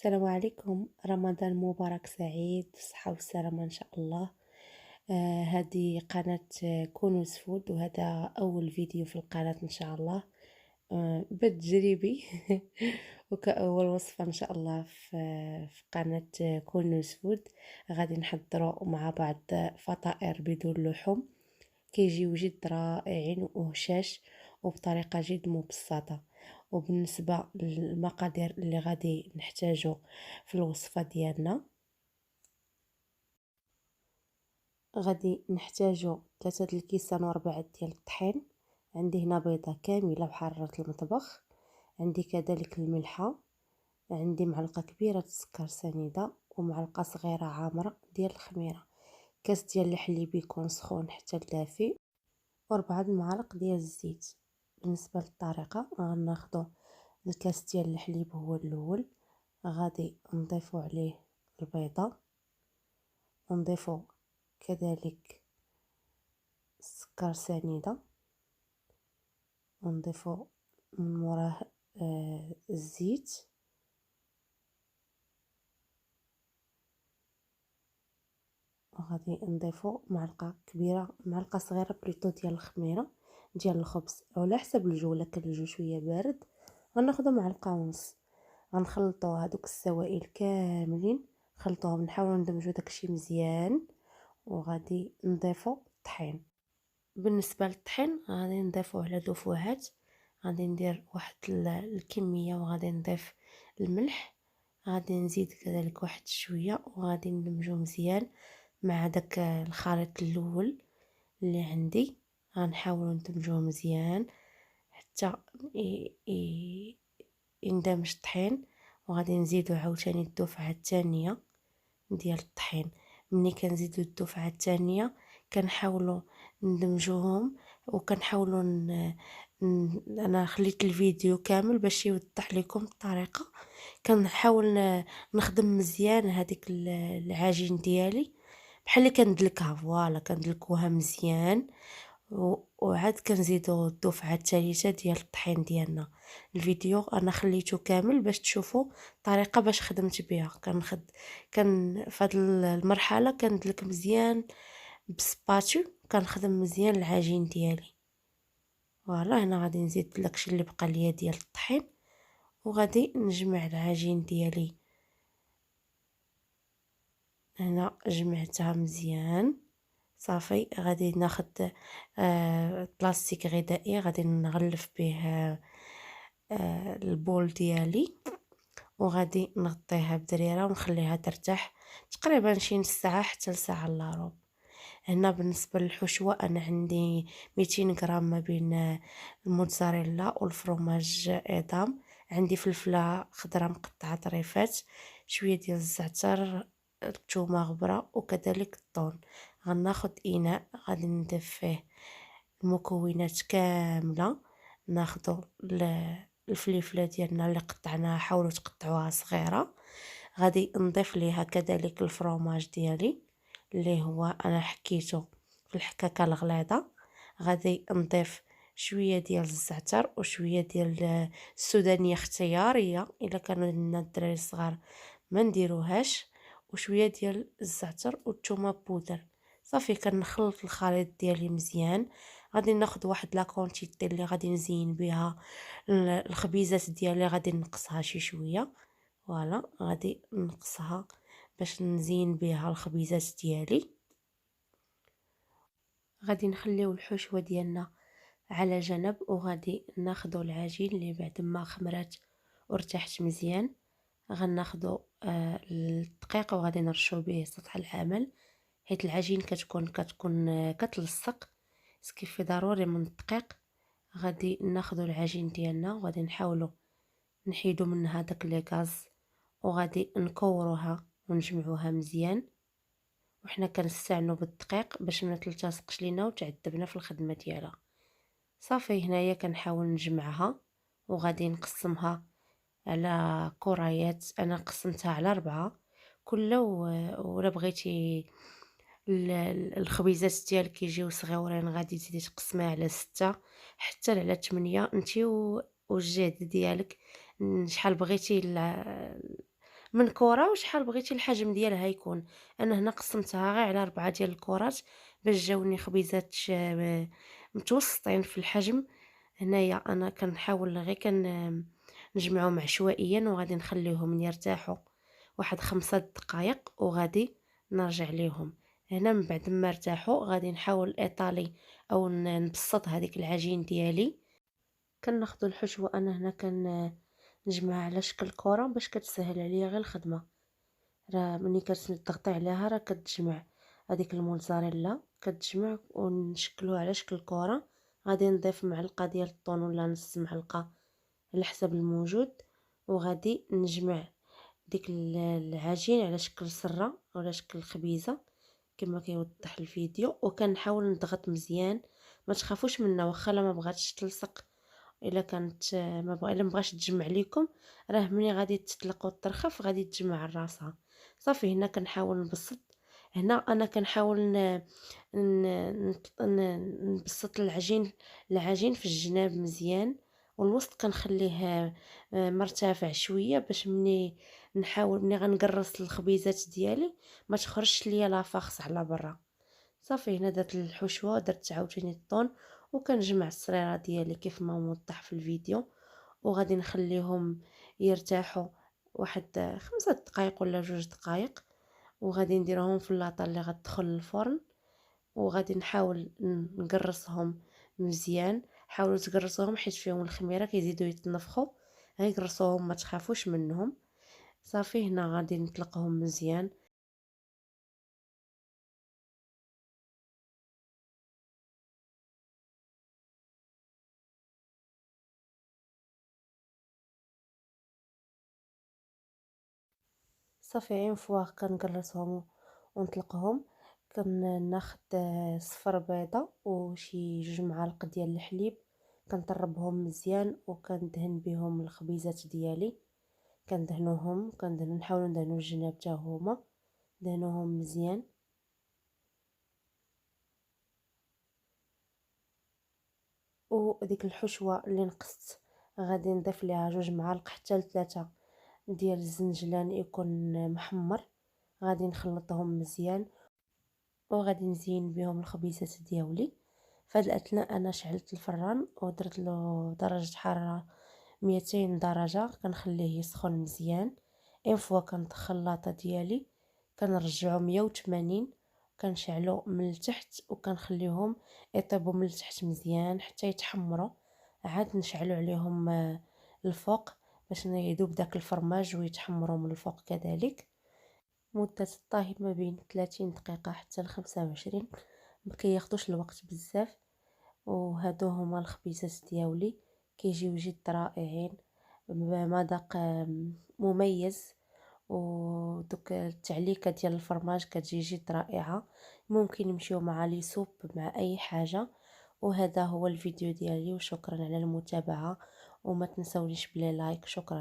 السلام عليكم، رمضان مبارك سعيد، صحة وسلامة إن شاء الله. هذه قناة كنوز فود، وهذا أول فيديو في القناة إن شاء الله. بالتجريبي وكأول وصفة إن شاء الله في قناة كنوز فود. غادي نحضروا مع بعض فطائر بدون لحوم، كيجيو جد رائعين وهشاش وبطريقة جد مبسطة. وبالنسبة للمقادير اللي غادي نحتاجو في الوصفة ديالنا، غادي نحتاجو 3 الكيسان وربع ديال الطحين. عندي هنا بيضة كاملة بحرارة المطبخ، عندي كذلك الملحة، عندي معلقة كبيرة سكر سنيدة ومعلقة صغيرة عامرة ديال الخميرة، كاس ديال الحليب يكون سخون حتى لدافي، و4 المعالق ديال الزيت. بالنسبة للطريقة، غناخدو الكاس ديال الحليب هو الاول، غادي نضيفو عليه البيضة، ونضيفو كذلك السكر سنيدة، ونضيفو من موراه الزيت، وغادي نضيفو معلقة صغيرة بليطو ديال الخميرة ديال الخبز، على حسب الجو. كان الجو شويه بارد غناخدو معلقة ونص. غنخلطو هادوك السوائل كاملين، نخلطوهم، نحاولوا ندمجو داكشي مزيان، وغادي نضيفو الطحين. بالنسبه للطحين غادي نضيفوه على دفوهات، غادي ندير واحد الكميه، وغادي نضيف الملح، غادي نزيد كذلك واحد شويه، وغادي ندمجو مزيان مع داك الخليط الاول اللي عندي. غنحاولوا ندمجوه مزيان حتى يندمج الطحين، وغادي نزيدو عاوتاني الدفعه الثانيه ديال الطحين. ملي كنزيدو الدفعه الثانيه كنحاولوا ندمجوهم، وكنحاولوا انا خليت الفيديو كامل باش يوضح لكم الطريقه. كنحاول نخدم مزيان هذيك العجين ديالي، بحال اللي كندلكها، فوالا كندلكوها مزيان، وعاد كنزيدو الدفعه الثالثه ديال الطحين ديالنا. الفيديو انا خليته كامل باش تشوفوا الطريقه باش خدمت بها. كان في هذه المرحله كندلك مزيان بسباتو، كنخدم مزيان العجين ديالي. فوالا هنا غادي نزيد داكشي اللي بقى ليا ديال الطحين، وغادي نجمع العجين ديالي. هنا جمعتها مزيان صافي. غادي ناخد بلاستيك غذائي، غادي نغلف به البول ديالي، وغادي نغطيها بدريره ونخليها ترتاح تقريبا شي نص ساعه حتى لساعه الا ربع. هنا بالنسبه للحشوه انا عندي 200 غرام ما بين الموتزاريلا والفرماج ايدام، عندي فلفله خضراء مقطعه طريفات، شويه ديال الزعتر، الثومه غبره، وكذلك الطون. غناخد اناء غادي نضيف فيه المكونات كامله. ناخدو الفليفله ديالنا اللي قطعناها، حاولوا تقطعوها صغيره. غادي نضيف ليها كذلك الفرماج ديالي اللي هو انا حكيته في الحكاكه الغليظه. غادي نضيف شويه ديال الزعتر وشويه ديال السودانيه اختياريه، الا كانوا عندنا الدراري الصغار ما نديروهاش، وشويه ديال الزعتر والثومه بودر. صافي كنخلط الخليط ديالي مزيان. غادي ناخذ واحد لا كونتيتي اللي غادي نزين بها الخبيزات ديالي، غادي نقصها شي شويه. فوالا غادي نقصها باش نزين بها الخبيزات ديالي. غادي نخليو الحشوه ديالنا على جنب، وغادي ناخذوا العجين اللي بعد ما خمرات وارتاحت مزيان. غناخذوا الدقيق وغادي نرشوا به سطح العمل، حيت العجين كتكون كتلصق، سكيفي ضروري من الدقيق. غادي ناخذوا العجين ديالنا وغادي نحاولوا نحيدوا منها داك لي غاز، وغادي نكوروها ونجمعوها مزيان، وحنا كنستعنوا بالدقيق باش ما تلتصقش لينا وتعذبنا في الخدمه ديالها. صافي هنايا كنحاول نجمعها، وغادي نقسمها على كريات. انا قسمتها على 4، كل ولا بغيتي الخبيزات ديالك كيجيو صغيورين غادي تزيدي تقسميها على 6 حتى على 8، انتي والجهد ديالك شحال بغيتي من كرة وشحال بغيتي الحجم ديالها يكون. أنا هنا قسمتها غير على 4 ديال الكرات باش جاوني خبيزات متوسطين في الحجم. هنايا أنا كنحاول غير نجمعهم عشوائيا وغادي نخليهم يرتاحوا واحد 5 دقائق وغادي نرجع ليهم. هنا من بعد ما ارتاحوا غادي نحاول ايطالي او نبسط هذيك العجين ديالي. كناخذوا الحشوه، انا هنا نجمعها على شكل كره باش كتسهل عليا غير الخدمه. راه ملي كتضغطي عليها راه كتجمع هذيك الموزاريلا، كتجمع ونشكلوها على شكل كره. غادي نضيف معلقه ديال الطون ولا نص معلقه على حسب الموجود، وغادي نجمع ديك العجين على شكل سره ولا شكل خبيزه كما كيوضح الفيديو. وكنحاول نضغط مزيان، ما تخافوش منها واخا ما بغاتش تلصق. الا كانت الا مبغاش تجمع ليكم راه ملي غادي تطلق وترخف غادي تجمع على راسها. صافي هنا كنحاول نبسط. هنا انا كنحاول نبسط العجين في الجناب مزيان، والوسط كنخليه مرتفع شويه باش ملي غنقرص الخبيزات ديالي ما تخرجش ليا لافاخس على برا. صافي هنا درت الحشوه، درت عاوتاني الطون وكنجمع الصريره ديالي كيف ما موضح في الفيديو، وغادي نخليهم يرتاحوا واحد 5 دقائق ولا 2 دقائق، وغادي نديرهم في اللاطه اللي غتدخل للفرن. وغادي نحاول نقرصهم مزيان. حاولوا تقرصوهم حيت فيهم الخميره كيزيدوا يتنفخوا، غير قرصوهم ما تخافوش منهم. صافي هنا غادي نطلقهم مزيان. صافي عين فوا كنقرصهم ونطلقهم، كناخد صفر بيضه وشي 2 معالق ديال الحليب، كنطربهم مزيان وكندهن بهم الخبيزات ديالي. نحاول ندهنو الجناب حتى هما، دهنوهم مزيان. وديك الحشوه اللي نقصت غادي نضيف ليها 2 معالق حتى ل3 ديال الزنجلان يكون محمر. غادي نخلطهم مزيان وغادي نزين بهم الخبيزات ديالي. فهاد الاثناء انا شعلت الفران ودرت له درجه حراره 200 درجه، كنخليه يسخن مزيان. اين فوا كنطخ اللاطه ديالي كنرجعو 180، كنشعلو من التحت وكنخليهم يطيبوا من التحت مزيان حتى يتحمروا. عاد نشعلو عليهم الفوق باش يذوب داك الفرماج ويتحمروا من الفوق كذلك. مدة الطهي ما بين 30 دقيقة حتى ل25، ما كياخدوش الوقت بزاف. وهادو هما الخبيزات ديالي، كيجيو جد رائعين بمذاق مميز. ودوك التعليكه ديال الفرماج كتجي جد رائعه، ممكن يمشيو مع لي سوب مع اي حاجه. وهذا هو الفيديو ديالي، وشكرا على المتابعه، وما تنسونيش بلي لايك. شكرا.